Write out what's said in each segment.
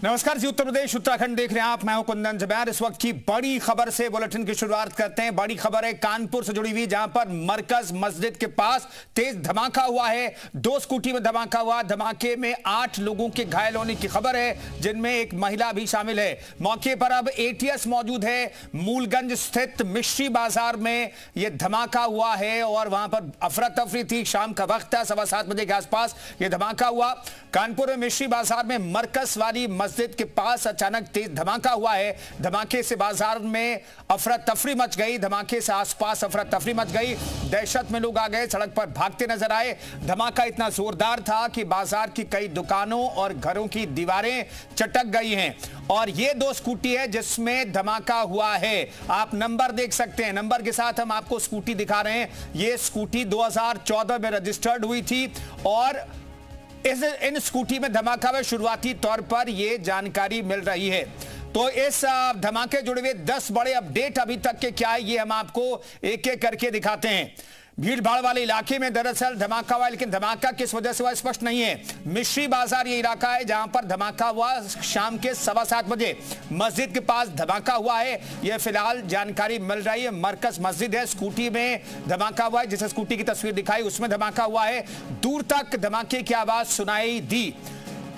नमस्कार जी, उत्तर प्रदेश उत्तराखंड देख रहे हैं आप। मैं हूं कुंदन जबैर। इस वक्त की बड़ी खबर से बुलेटिन की शुरुआत करते हैं। बड़ी खबर है कानपुर से जुड़ी हुई, जहां पर मरकज मस्जिद के पास तेज धमाका हुआ है। 2 स्कूटी में धमाका हुआ। धमाके में 8 लोगों के घायल होने की खबर है, जिनमें एक महिला भी शामिल है। मौके पर अब एटीएस मौजूद है। मूलगंज स्थित मिश्री बाजार में यह धमाका हुआ है और वहां पर अफरा तफरी थी। शाम का वक्त है, 7:15 बजे के आसपास यह धमाका हुआ। कानपुर में मिश्री बाजार में मरकज वाली मस्जिद के पास अचानक तेज धमाका हुआ है। धमाके से बाजार में अफरा तफरी मच गई। धमाके से आसपास अफरा तफरी मच गई। दहशत में लोग आ गए, सड़क पर भागते नजर आए। धमाका इतना जोरदार था कि बाजार की कई दुकानों और घरों की दीवारें चटक गई हैं। और ये 2 स्कूटी है जिसमें धमाका हुआ है। आप नंबर देख सकते हैं। नंबर के साथ हम आपको स्कूटी दिखा रहे हैं। ये स्कूटी 2014 में रजिस्टर्ड हुई थी और इन स्कूटी में धमाका में शुरुआती तौर पर यह जानकारी मिल रही है। तो इस धमाके जुड़े हुए 10 बड़े अपडेट अभी तक के क्या है, ये हम आपको एक एक करके दिखाते हैं। भीड़ भाड़ वाले इलाके में दरअसल धमाका हुआ, लेकिन धमाका किस वजह से हुआ स्पष्ट नहीं है। मिश्री बाजार ये इलाका है जहां पर धमाका हुआ। शाम के 7:15 बजे मस्जिद के पास धमाका हुआ है, यह फिलहाल जानकारी मिल रही है। मरकज मस्जिद है, स्कूटी में धमाका हुआ है। जिस स्कूटी की तस्वीर दिखाई उसमें धमाका हुआ है। दूर तक धमाके की आवाज सुनाई दी।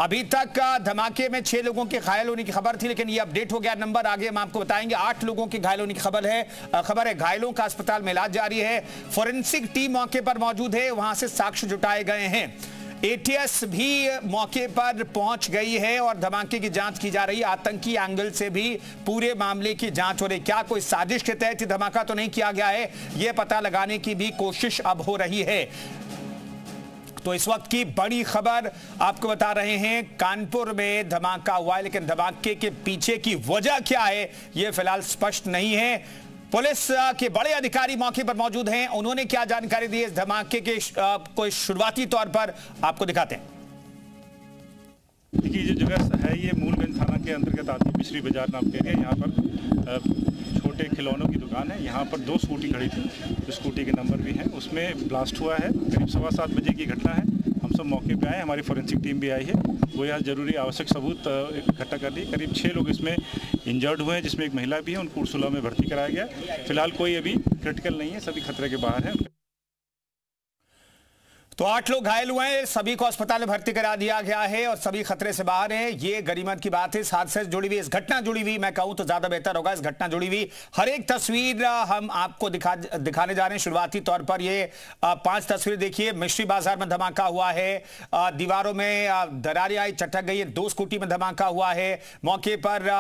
अभी तक धमाके में 6 लोगों के घायल होने की खबर थी, लेकिन ये अपडेट हो गया। नंबर आगे हम आपको बताएंगे। 8 लोगों के घायल होने की खबर है। घायलों का अस्पताल में इलाज जारी है। फोरेंसिक टीम मौके पर मौजूद है, वहां से साक्ष्य जुटाए गए हैं। एटीएस भी मौके पर पहुंच गई है और धमाके की जांच की जा रही है। आतंकी एंगल से भी पूरे मामले की जांच हो रही। क्या कोई साजिश के तहत धमाका तो नहीं किया गया है, यह पता लगाने की भी कोशिश अब हो रही है। तो इस वक्त की बड़ी खबर आपको बता रहे हैं। कानपुर में धमाका हुआ है, लेकिन धमाके के पीछे की वजह क्या है यह फिलहाल स्पष्ट नहीं है। पुलिस के बड़े अधिकारी मौके पर मौजूद हैं। उन्होंने क्या जानकारी दी इस धमाके के कोई शुरुआती तौर पर आपको दिखाते हैं। देखिए, जो जगह है ये मूलगंज थाना के अंतर्गत आती है। मिश्री बाजार नाम के एरिया। यहाँ पर छोटे खिलौनों की दुकान है। यहाँ पर 2 स्कूटी खड़ी थी, जो स्कूटी के नंबर भी हैं। उसमें ब्लास्ट हुआ है। करीब 7:15 बजे की घटना है। हम सब मौके पे आए, हमारी फोरेंसिक टीम भी आई है। वो यहाँ जरूरी आवश्यक सबूत इकट्ठा कर ली। करीब 6 लोग इसमें इंजर्ड हुए हैं, जिसमें एक महिला भी है। उनको उर्सुला में भर्ती कराया गया। फिलहाल कोई अभी क्रिटिकल नहीं है, सभी खतरे के बाहर हैं। तो 8 लोग घायल हुए हैं, सभी को अस्पताल में भर्ती करा दिया गया है और सभी खतरे से बाहर हैं। ये गनीमत की बात है। इस हादसे से जुड़ी हुई, इस घटना जुड़ी हुई, मैं कहूं तो ज्यादा बेहतर होगा, इस घटना जुड़ी हुई हर एक तस्वीर हम आपको दिखाने जा रहे हैं। शुरुआती तौर पर ये 5 तस्वीर देखिए। मिश्री बाजार में धमाका हुआ है। दीवारों में दरारें आई, चटक गई है। 2 स्कूटी में धमाका हुआ है। मौके पर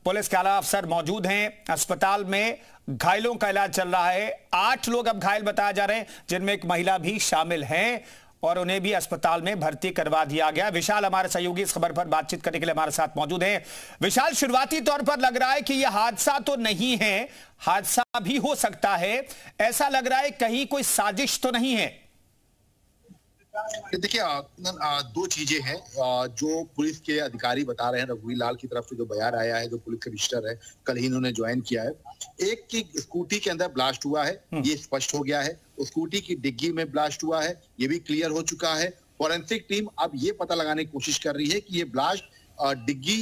पुलिस के आला अफसर मौजूद हैं। अस्पताल में घायलों का इलाज चल रहा है। 8 लोग अब घायल बताए जा रहे हैं, जिनमें एक महिला भी शामिल हैं और उन्हें भी अस्पताल में भर्ती करवा दिया गया। विशाल हमारे सहयोगी इस खबर पर बातचीत करने के लिए हमारे साथ मौजूद हैं। विशाल, शुरुआती तौर पर लग रहा है कि यह हादसा तो नहीं है, हादसा भी हो सकता है। ऐसा लग रहा है कहीं कोई साजिश तो नहीं है। देखिए, 2 चीजें हैं जो पुलिस के अधिकारी बता रहे हैं। रघुवीर लाल की तरफ से जो बयान आया है, जो पुलिस कमिश्नर है, कल ही इन्होंने ज्वाइन किया है। एक की स्कूटी के अंदर ब्लास्ट हुआ है, ये स्पष्ट हो गया है। स्कूटी की डिग्गी में ब्लास्ट हुआ है, ये भी क्लियर हो चुका है। फोरेंसिक टीम अब ये पता लगाने की कोशिश कर रही है कि ये ब्लास्ट डिग्गी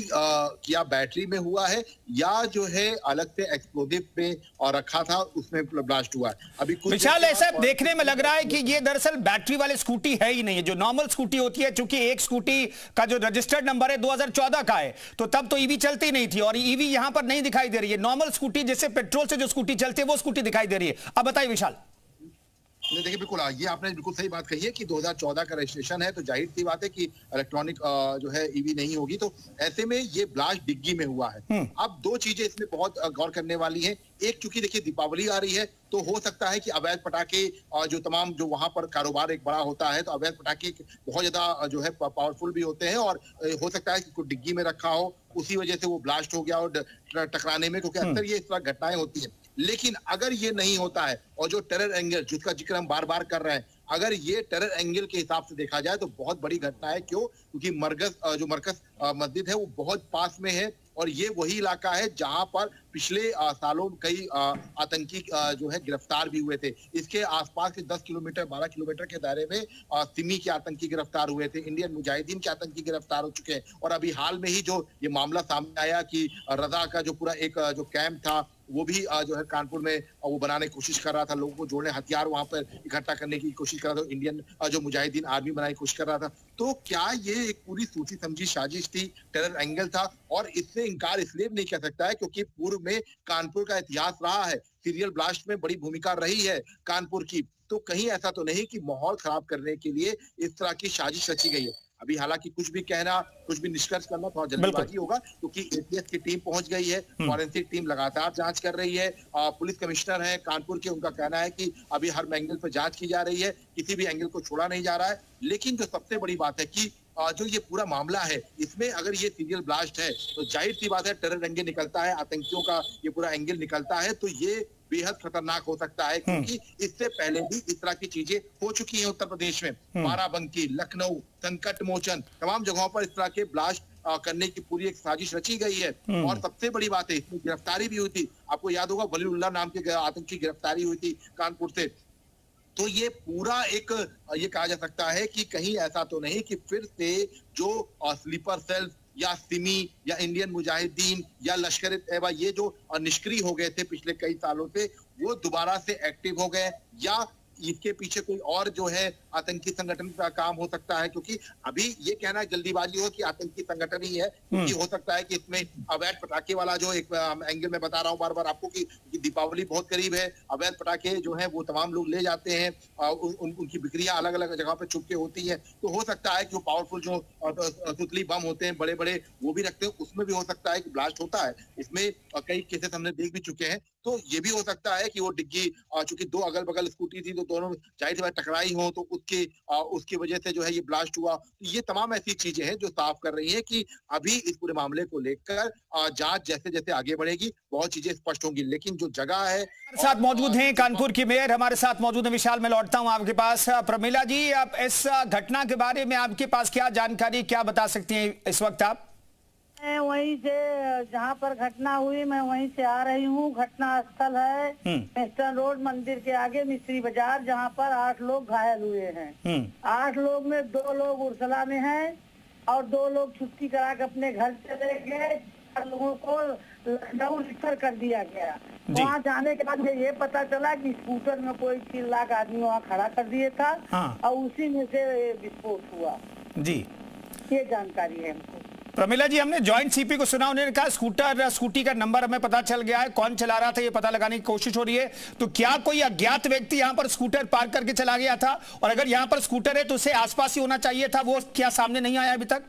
या बैटरी में हुआ है या जो है अलग से एक्सप्लोजिव पे और रखा था, उसमें ब्लास्ट हुआ है। अभी कुछ विशाल, ऐसा देखने में लग रहा है कि ये दरअसल बैटरी वाली स्कूटी है ही नहीं है, जो नॉर्मल स्कूटी होती है। चूंकि एक स्कूटी का जो रजिस्टर्ड नंबर है 2014 का है, तो तब तो ईवी चलती नहीं थी और ईवी यहां पर नहीं दिखाई दे रही है। नॉर्मल स्कूटी, जैसे पेट्रोल से जो स्कूटी चलती है, वो स्कूटी दिखाई दे रही है। अब बताइए विशाल। देखिए, बिल्कुल ये आपने बिल्कुल सही बात कही है कि 2014 का रजिस्ट्रेशन है, तो जाहिर सी बात है कि इलेक्ट्रॉनिक जो है ईवी नहीं होगी। तो ऐसे में ये ब्लास्ट डिग्गी में हुआ है। अब 2 चीजें इसमें बहुत गौर करने वाली हैं। एक, चूंकि देखिए दीपावली आ रही है, तो हो सकता है कि अवैध पटाखे जो तमाम जो वहां पर कारोबार एक बड़ा होता है, तो अवैध पटाखे बहुत ज्यादा जो है पावरफुल भी होते हैं और हो सकता है कि कोई डिग्गी में रखा हो, उसी वजह से वो ब्लास्ट हो गया और टकराने में, क्योंकि अक्सर ये इस तरह घटनाएं होती हैं। लेकिन अगर ये नहीं होता है और जो टेरर एंगल जिसका जिक्र हम बार बार कर रहे हैं, अगर ये टेरर एंगल के हिसाब से देखा जाए तो बहुत बड़ी घटना है। क्यों? क्योंकि मरकज मस्जिद है वो बहुत पास में है और ये वही इलाका है जहां पर पिछले सालों कई आतंकी जो है गिरफ्तार भी हुए थे। इसके आसपास के 10 किलोमीटर 12 किलोमीटर के दायरे में सिमी के आतंकी गिरफ्तार हुए थे, इंडियन मुजाहिदीन के आतंकी गिरफ्तार हो चुके हैं। और अभी हाल में ही जो ये मामला सामने आया कि रजा का जो पूरा एक जो कैंप था वो भी जो है कानपुर में वो बनाने की कोशिश कर रहा था, लोगों को जोड़ने, हथियार वहां पर इकट्ठा करने की कोशिश कर रहा था, इंडियन जो मुजाहिदीन आर्मी बनाने की कोशिश कर रहा था। तो क्या ये एक पूरी सोची समझी साजिश थी, टेरर एंगल था? और इससे इनकार इसलिए नहीं कर सकता है क्योंकि पूर्व में कानपुर का इतिहास रहा है, सीरियल ब्लास्ट में बड़ी भूमिका रही है कानपुर की। तो कहीं ऐसा तो नहीं कि माहौल खराब करने के लिए इस तरह की साजिश रची गई है। अभी हालांकि कुछ भी कहना, कुछ भी निष्कर्ष करना थोड़ा जल्दबाजी होगा क्योंकि एटीएस की टीम पहुंच गई है, फॉरेंसिक टीम लगातार जांच कर रही है। पुलिस कमिश्नर है कानपुर के, उनका कहना है कि अभी हर एंगल पर जांच की जा रही है, किसी भी एंगल को छोड़ा नहीं जा रहा है। लेकिन जो सबसे बड़ी बात है कि जो ये पूरा मामला है इसमें अगर ये सीरियल ब्लास्ट है तो जाहिर सी बात है टेरर एंगल निकलता है, आतंकियों का ये पूरा एंगल निकलता है, तो ये बेहद खतरनाक हो सकता है क्योंकि इससे पहले भी इस तरह की चीजें हो चुकी हैं उत्तर प्रदेश में। बाराबंकी, लखनऊ, संकट मोचन, तमाम जगहों पर इस तरह के ब्लास्ट करने की पूरी एक साजिश रची गई है। और सबसे बड़ी बात है इसमें गिरफ्तारी भी हुई थी, आपको याद होगा वलीउल्लाह नाम के आतंकी गिरफ्तारी हुई थी कानपुर से। तो ये पूरा एक ये कहा जा सकता है कि कहीं ऐसा तो नहीं कि फिर से जो स्लीपर सेल या सिमी या इंडियन मुजाहिदीन या लश्कर ए तैयबा ये जो निष्क्रिय हो गए थे पिछले कई सालों से, वो दोबारा से एक्टिव हो गए या इसके पीछे कोई और जो है आतंकी संगठन का काम हो सकता है। क्योंकि अभी ये कहना जल्दीबाजी हो कि आतंकी संगठन ही है, क्योंकि हो सकता है कि इसमें अवैध पटाखे वाला जो एक एंगल में बता रहा हूँ बार बार आपको कि दीपावली बहुत करीब है, अवैध पटाखे जो है वो तमाम लोग ले जाते हैं, उनकी बिक्रियां अलग अलग जगह पे छुप के होती है। तो हो सकता है कि वो पावरफुल जो सुतली बम होते हैं बड़े बड़े वो भी रखते हैं, उसमें भी हो सकता है कि ब्लास्ट होता है। इसमें कई केसेस हमने देख भी चुके हैं। तो ये भी हो सकता है कि वो डिग्गी चूंकि दो अगल बगल स्कूटी थी तो दोनों जाहिर सी बात टकराई हो तो उसकी वजह से जो है ये ब्लास्ट हुआ। तो ये तमाम ऐसी चीजें हैं जो साफ कर रही हैं कि अभी इस पूरे मामले को लेकर जांच जैसे जैसे आगे बढ़ेगी बहुत चीजें स्पष्ट होंगी। लेकिन जो जगह है हमारे साथ मौजूद हैं कानपुर की मेयर, हमारे साथ मौजूद है विशाल। मैं लौटता हूं आपके पास। प्रमिला जी, आप इस घटना के बारे में आपके पास क्या जानकारी, क्या बता सकती हैं इस वक्त आप? मैं वहीं से जहाँ पर घटना हुई मैं वहीं से आ रही हूँ। घटना स्थल है वेस्टर्न रोड मंदिर के आगे मिस्त्री बाजार, जहाँ पर 8 लोग घायल हुए हैं। 8 लोग में 2 लोग उर्सला में हैं और 2 लोग छुट्टी करा के अपने घर चले गए। 4 लोगों को लखनऊ रेफर कर दिया गया। वहाँ जाने के बाद ये पता चला कि स्कूटर में कोई 3 लाख आदमी वहाँ खड़ा कर दिए था और उसी में से विस्फोट हुआ। जी, ये जानकारी है हमको। प्रमिला जी, हमने जॉइंट सीपी को सुना, उन्होंने कहा स्कूटी का नंबर हमें पता चल गया है, कौन चला रहा था ये पता लगाने की कोशिश हो रही है। तो क्या कोई अज्ञात व्यक्ति यहाँ पर स्कूटर पार्क करके चला गया था? और अगर यहाँ पर स्कूटर है तो उसे आसपास ही होना चाहिए था, वो क्या सामने नहीं आया अभी तक?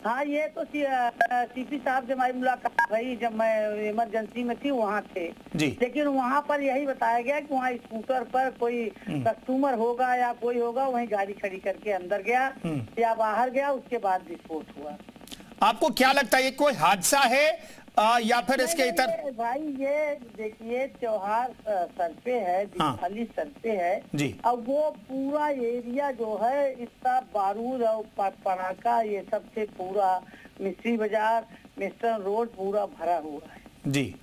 हाँ, ये तो सीपी साहब से हमारी मुलाकात रही जब मैं इमरजेंसी में थी, वहाँ थे जी। लेकिन वहाँ पर यही बताया गया कि वहाँ स्कूटर पर कोई कस्टमर होगा या कोई होगा, वहीं गाड़ी खड़ी करके अंदर गया या बाहर गया, उसके बाद विस्फोट हुआ। आपको क्या लगता है ये कोई हादसा है या फिर इसके इतर? भाई ये देखिए, त्योहार सर पे है, दिवाली सर पे है जी। अब वो पूरा एरिया जो है इसका बारूद और पटाखा ये सब से पूरा मिस्त्री बाजार वेस्टर्न रोड पूरा भरा हुआ है जी।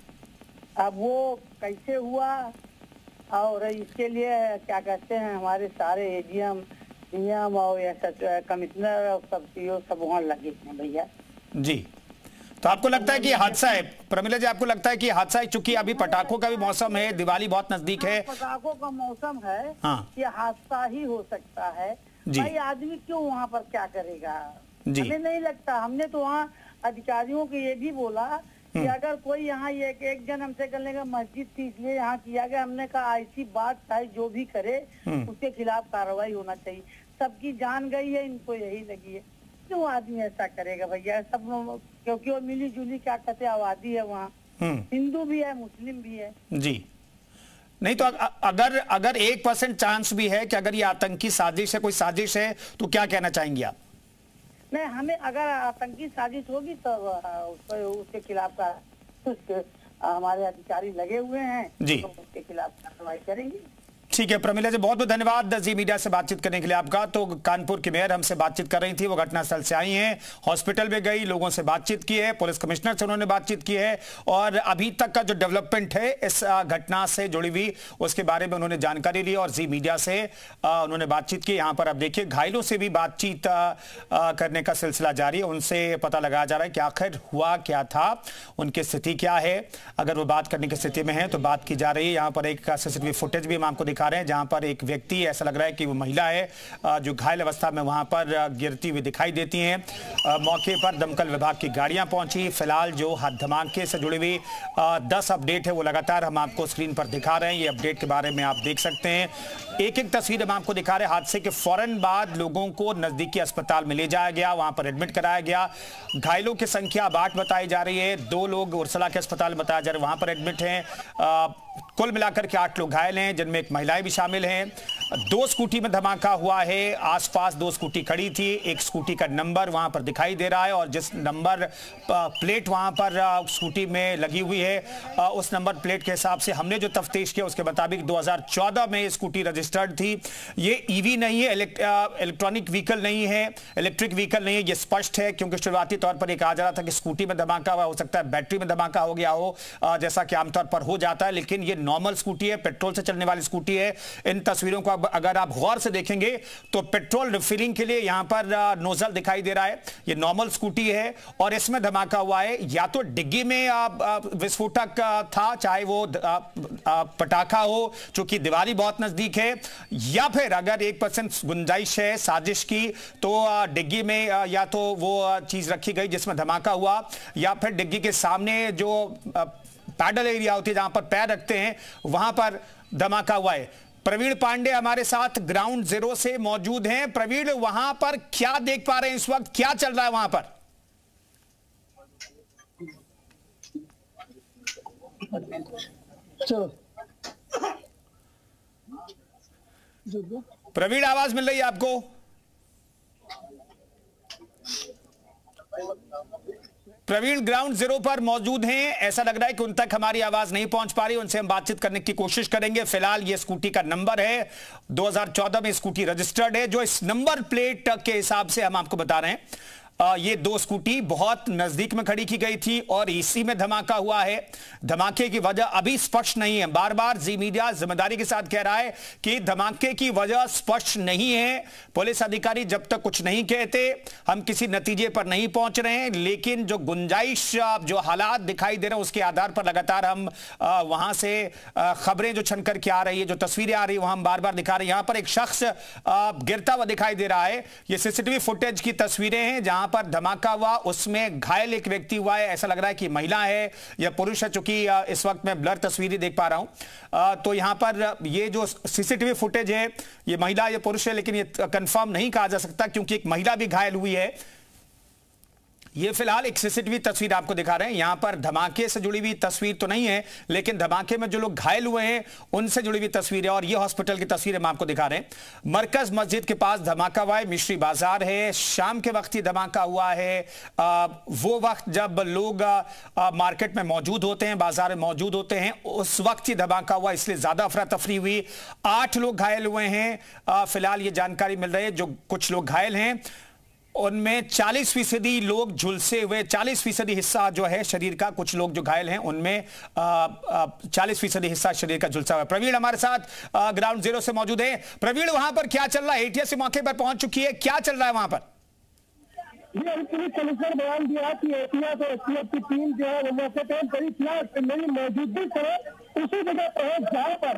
अब वो कैसे हुआ और इसके लिए क्या कहते हैं हमारे सारे एजीएम डीएम और कमिश्नर और सब सीओ सब वहाँ लगे हैं भैया जी। तो आपको लगता है कि हादसा है प्रमिला जी? आपको लगता है कि हादसा है चूंकि अभी पटाखों का भी मौसम है, दिवाली बहुत नजदीक है, पटाखों का मौसम है। हाँ, ये हादसा ही हो सकता है भाई। आदमी क्यों वहाँ पर क्या करेगा? हमें नहीं लगता। हमने तो वहाँ अधिकारियों को ये भी बोला कि अगर कोई यहाँ ये एक जन हमसे करने का मस्जिद थी इसलिए यहाँ किया गया, हमने कहा ऐसी बात चाहे जो भी करे उसके खिलाफ कार्रवाई होना चाहिए। सबकी जान गई है, इनको यही लगी है, क्यों आदमी ऐसा करेगा भैया? सब क्योंकि वो मिली जुली क्या कहते आबादी है वहाँ, हिंदू भी है मुस्लिम भी है जी। नहीं तो अगर 1% चांस भी है कि अगर ये आतंकी साजिश है, कोई साजिश है, तो क्या कहना चाहेंगे आप? नहीं, हमें अगर आतंकी साजिश होगी तो उसके खिलाफ हमारे अधिकारी लगे हुए हैं जी, तो उसके खिलाफ कार्रवाई करेंगे। ठीक है प्रमिला जी, बहुत बहुत धन्यवाद जी मीडिया से बातचीत करने के लिए आपका। तो कानपुर की मेयर हमसे बातचीत कर रही थी, वो घटनास्थल से आई हैं, हॉस्पिटल में गई, लोगों से बातचीत की है, पुलिस कमिश्नर से उन्होंने बातचीत की है और अभी तक का जो डेवलपमेंट है इस घटना से जुड़ी हुई उसके बारे में उन्होंने जानकारी ली और जी मीडिया से उन्होंने बातचीत की। यहाँ पर आप देखिए घायलों से भी बातचीत करने का सिलसिला जारी है, उनसे पता लगाया जा रहा है कि आखिर हुआ क्या था, उनकी स्थिति क्या है। अगर वो बात करने की स्थिति में है तो बात की जा रही है। यहाँ पर एक सीसीटीवी फुटेज भी हम आपको दिखा रहे हैं जहां पर एक व्यक्ति, ऐसा लग रहा है कि वो महिला है, जो घायल अवस्था में वहां पर गिरती हुई दिखाई देती हैं। मौके पर दमकल विभाग की गाड़ियां पहुंची। फिलहाल जो हाथ धमाके से जुड़ी हुई 10 अपडेट है वो लगातार हम आपको स्क्रीन पर दिखा रहे हैं। ये अपडेट के बारे में आप देख सकते हैं, एक एक तस्वीर हम आपको दिखा रहे हैं। हादसे के फौरन बाद लोगों को नजदीकी अस्पताल में ले जाया गया, वहां पर एडमिट कराया गया। घायलों की संख्या अब 8 बताई जा रही है, 2 लोग उर्सला के अस्पताल में बताया जा रहा है, वहां पर एडमिट हैं। कुल मिलाकर के 8 लोग घायल हैं, जिनमें एक महिलाएं भी शामिल हैं। 2 स्कूटी में धमाका हुआ है, आसपास 2 स्कूटी खड़ी थी, एक स्कूटी का नंबर वहां पर दिखाई दे रहा है और जिस नंबर प्लेट वहां पर स्कूटी में लगी हुई है उस नंबर प्लेट के हिसाब से हमने जो तफ्तीश किया उसके मुताबिक 2014 में स्कूटी रजिस्टर्ड थी। ये ईवी नहीं है, इलेक्ट्रॉनिक व्हीकल नहीं है, इलेक्ट्रिक व्हीकल नहीं है, ये स्पष्ट है क्योंकि शुरुआती तौर पर ये कहा जा रहा था कि स्कूटी में धमाका हुआ, हो सकता है बैटरी में धमाका हो गया हो, जैसा कि आमतौर पर हो जाता है, लेकिन ये नॉर्मल स्कूटी है, पेट्रोल से चलने वाली स्कूटी है। इन तस्वीरों को अगर आप गौर से देखेंगे तो पेट्रोल रिफिलिंग के लिए यहां पर नोजल दिखाई दे रहा है। ये नॉर्मल स्कूटी है और इसमें धमाका हुआ है। या तो डिग्गी में विस्फोटक था, चाहे वो पटाखा हो, चूंकि दिवाली बहुत नजदीक है, या फिर अगर 1% गुंजाइश है साजिश की तो डिग्गी में या तो वो चीज रखी गई जिसमें धमाका हुआ, या फिर डिग्गी के सामने जो पैडल एरिया होती है जहां पर पैर रखते हैं वहां पर धमाका हुआ है। प्रवीण पांडे हमारे साथ ग्राउंड जीरो से मौजूद हैं। प्रवीण, वहां पर क्या देख पा रहे हैं इस वक्त, क्या चल रहा है वहां पर? प्रवीण, आवाज मिल रही है आपको? प्रवीण ग्राउंड जीरो पर मौजूद हैं, ऐसा लग रहा है कि उन तक हमारी आवाज नहीं पहुंच पा रही, उनसे हम बातचीत करने की कोशिश करेंगे। फिलहाल ये स्कूटी का नंबर है, 2014 में स्कूटी रजिस्टर्ड है, जो इस नंबर प्लेट के हिसाब से हम आपको बता रहे हैं। ये 2 स्कूटी बहुत नजदीक में खड़ी की गई थी और इसी में धमाका हुआ है। धमाके की वजह अभी स्पष्ट नहीं है, बार बार जी मीडिया जिम्मेदारी के साथ कह रहा है कि धमाके की वजह स्पष्ट नहीं है। पुलिस अधिकारी जब तक कुछ नहीं कहते हम किसी नतीजे पर नहीं पहुंच रहे हैं, लेकिन जो गुंजाइश, जो हालात दिखाई दे रहे हैं उसके आधार पर लगातार हम वहां से खबरें जो छन करके आ रही है, जो तस्वीरें आ रही है वहां हम बार बार दिखा रहे हैं। यहां पर एक शख्स गिरता हुआ दिखाई दे रहा है, ये सीसीटीवी फुटेज की तस्वीरें हैं जहां पर धमाका हुआ, उसमें घायल एक व्यक्ति हुआ है। ऐसा लग रहा है कि महिला है या पुरुष है, चूंकि इस वक्त मैं ब्लर तस्वीरें देख पा रहा हूं। तो यहां पर ये जो सीसीटीवी फुटेज है ये महिला या पुरुष है, लेकिन ये कंफर्म नहीं कहा जा सकता क्योंकि एक महिला भी घायल हुई है। ये फिलहाल एक सीसीटीवी तस्वीर आपको दिखा रहे हैं, यहां पर धमाके से जुड़ी हुई तस्वीर तो नहीं है, लेकिन धमाके में जो लोग घायल हुए हैं उनसे जुड़ी हुई तस्वीर है और ये हॉस्पिटल की तस्वीर हम आपको दिखा रहे हैं। मरकज मस्जिद के पास धमाका हुआ है, मिश्री बाजार है, शाम के वक्त ही धमाका हुआ है। वो वक्त जब लोग मार्केट में मौजूद होते हैं, बाजार में मौजूद होते हैं, उस वक्त ही धमाका हुआ, इसलिए ज्यादा अफरा तफरी हुई। 8 लोग घायल हुए हैं, फिलहाल ये जानकारी मिल रही है। जो कुछ लोग घायल हैं उनमें 40% लोग झुलसे हुए, 40% हिस्सा जो है शरीर का, कुछ लोग जो घायल हैं उनमें 40% हिस्सा शरीर का झुलसा हुआ है। प्रवीण हमारे साथ ग्राउंड जीरो से मौजूद है। प्रवीण, वहां पर क्या चल रहा है? एटीएस मौके पर पहुंच चुकी है, क्या चल रहा है वहां पर? पुलिस कमिश्नर बयान दिया कि एहतियात और एसटीएफ की टीम जो है वो मौके पर करीब फिलहाल मेरी मौजूदगी से उसी जगह पर जहाँ पर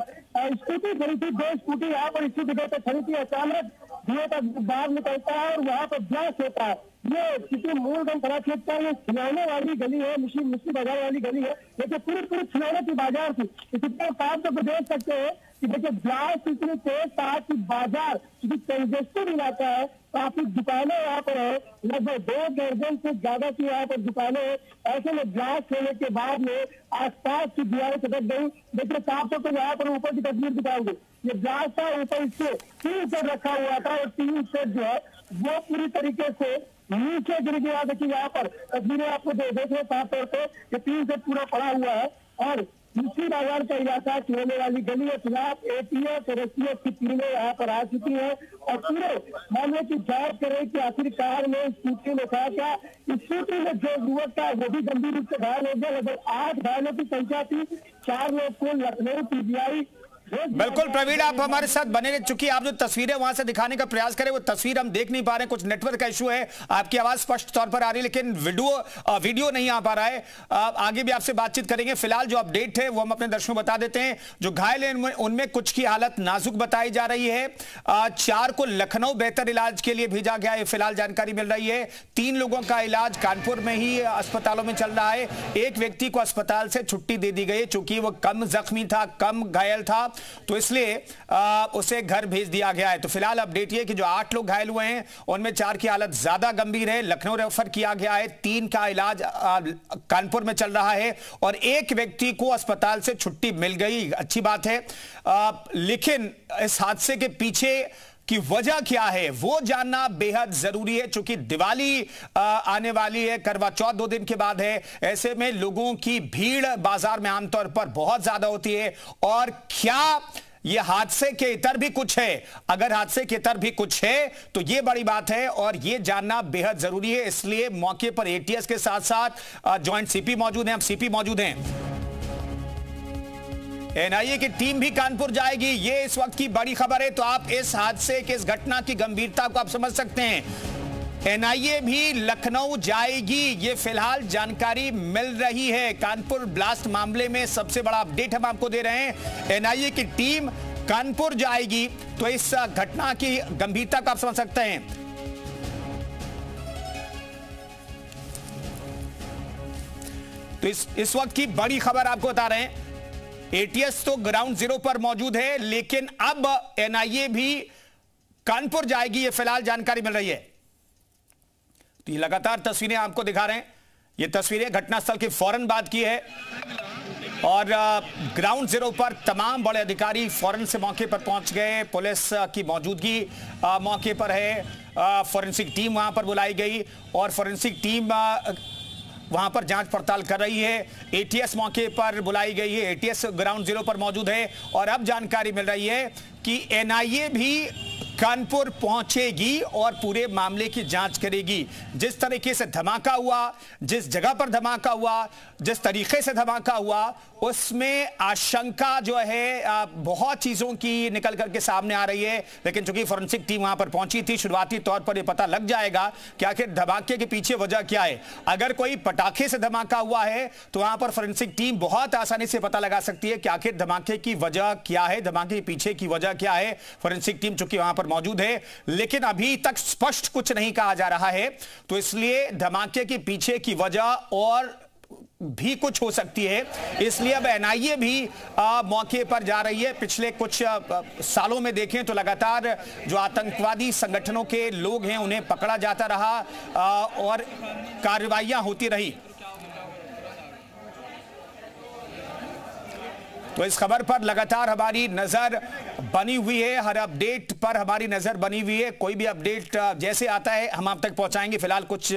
स्कूटी खड़ी थी, 2 स्कूटी यहाँ पर इसी जगह पर खड़ी थी। अचानक धुएं का बाहर निकलता है और वहाँ पर ब्लास्ट होता है। ये किसी मूलगंज थाना क्षेत्र का ये खिलौने वाली गली है, मिश्री बाजार वाली गली है, देखिए पूरी खिलौने की बाजार थी। इतना साफ तो देख सकते हैं कि देखिए ब्लास्ट इतनी तेज था कि बाजार क्योंकि कंजेस्टेड इलाका है, काफी दुकानें यहाँ पर है, लगभग 2 दर्जन से ज्यादा की यहाँ पर दुकानें हैं। ऐसे में ब्लास्ट होने के बाद में आसपास की दीवारें चटक गई। देखिए साफ तो यहाँ पर ऊपर की तस्वीर दिखाएंगे, ये ब्लास्ट था, ऊपर इससे 3 सेट रखा हुआ था और 3 सेट जो है वो पूरी तरीके से नीचे गिर गया। देखिए यहाँ पर तस्वीरें आपको देख रहे साफ तौर पर, ये 3 सेट पूरा पड़ा हुआ है और मिश्री बाजार का इलाका खिलौने वाली गली के खिलाफ एटीएस और एसटीएफ की टीमें यहाँ पर आ चुकी है और पूरे मामले की जांच करें कि आखिरकार में स्कूटी में था क्या। स्कूटी में जो युवक था वो भी गंभीर रूप से घायल हो गया। लगभग 8 घायलों की संख्या थी। 4 लोग को लखनऊ पीजीआई। बिल्कुल प्रवीण, आप हमारे साथ बने रह चुकी। आप जो तस्वीरें वहां से दिखाने का प्रयास करें वो तस्वीर हम देख नहीं पा रहे हैं, कुछ नेटवर्क का इशू है। आपकी आवाज स्पष्ट तौर पर आ रही है लेकिन वीडियो नहीं आ पा रहा है। आगे भी आपसे बातचीत करेंगे। फिलहाल जो अपडेट है वो हम अपने दर्शकों को बता देते हैं। जो घायल हैं उनमें कुछ की हालत नाजुक बताई जा रही है। 4 को लखनऊ बेहतर इलाज के लिए भेजा गया है, फिलहाल जानकारी मिल रही है। 3 लोगों का इलाज कानपुर में ही अस्पतालों में चल रहा है। एक व्यक्ति को अस्पताल से छुट्टी दे दी गई चूंकि वो कम जख्मी था, कम घायल था, तो इसलिए उसे घर भेज दिया गया है। तो फिलहाल अपडेट ये कि जो 8 लोग घायल हुए हैं उनमें 4 की हालत ज्यादा गंभीर है, लखनऊ रेफर किया गया है। 3 का इलाज कानपुर में चल रहा है और एक व्यक्ति को अस्पताल से छुट्टी मिल गई, अच्छी बात है। लेकिन इस हादसे के पीछे की वजह क्या है वो जानना बेहद जरूरी है, चूंकि दिवाली आने वाली है, करवा चौथ 2 दिन के बाद है। ऐसे में लोगों की भीड़ बाजार में आमतौर पर बहुत ज्यादा होती है। और क्या ये हादसे के इतर भी कुछ है? अगर हादसे के इतर भी कुछ है तो ये बड़ी बात है और ये जानना बेहद जरूरी है। इसलिए मौके पर एटीएस के साथ साथ ज्वाइंट सीपी मौजूद हैं, हम सीपी मौजूद हैं। एनआईए की टीम भी कानपुर जाएगी, ये इस वक्त की बड़ी खबर है। तो आप इस हादसे के, इस घटना की गंभीरता को आप समझ सकते हैं। एनआईए भी लखनऊ जाएगी, ये फिलहाल जानकारी मिल रही है। कानपुर ब्लास्ट मामले में सबसे बड़ा अपडेट हम आपको दे रहे हैं। एनआईए की टीम कानपुर जाएगी, तो इस घटना की गंभीरता को आप समझ सकते हैं। तो इस वक्त की बड़ी खबर आपको बता रहे हैं। एटीएस तो ग्राउंड जीरो पर मौजूद है, लेकिन अब एनआईए भी कानपुर जाएगी, ये फिलहाल जानकारी मिल रही है। तो ये लगातार तस्वीरें आपको दिखा रहे हैं। ये तस्वीरें घटनास्थल के फौरन बाद की है और ग्राउंड जीरो पर तमाम बड़े अधिकारी फौरन से मौके पर पहुंच गए। पुलिस की मौजूदगी मौके पर है। फॉरेंसिक टीम वहां पर बुलाई गई और फॉरेंसिक टीम वहां पर जांच पड़ताल कर रही है। एटीएस मौके पर बुलाई गई है, एटीएस ग्राउंड जीरो पर मौजूद है और अब जानकारी मिल रही है कि एनआईए भी कानपुर पहुंचेगी और पूरे मामले की जांच करेगी। जिस तरीके से धमाका हुआ, जिस जगह पर धमाका हुआ, जिस तरीके से धमाका हुआ, उसमें आशंका जो है बहुत चीजों की निकल करके सामने आ रही है। लेकिन चूंकि फॉरेंसिक टीम वहां पर पहुंची थी, शुरुआती तौर पर यह पता लग जाएगा कि आखिर धमाके के पीछे वजह क्या है। अगर कोई पटाखे से धमाका हुआ है तो वहां पर फॉरेंसिक टीम बहुत आसानी से पता लगा सकती है कि आखिर धमाके की वजह क्या है, धमाके के पीछे की वजह क्या है। फॉरेंसिक टीम चूंकि वहां पर मौजूद है, लेकिन अभी तक स्पष्ट कुछ नहीं कहा जा रहा है। तो इसलिए धमाके के पीछे की वजह और भी कुछ हो सकती है, इसलिए अब एनआईए भी मौके पर जा रही है। पिछले कुछ सालों में देखें तो लगातार जो आतंकवादी संगठनों के लोग हैं उन्हें पकड़ा जाता रहा और कार्रवाइयां होती रही। तो इस खबर पर लगातार हमारी नजर बनी हुई है, हर अपडेट पर हमारी नजर बनी हुई है। कोई भी अपडेट जैसे आता है हम आप तक पहुंचाएंगे। फिलहाल कुछ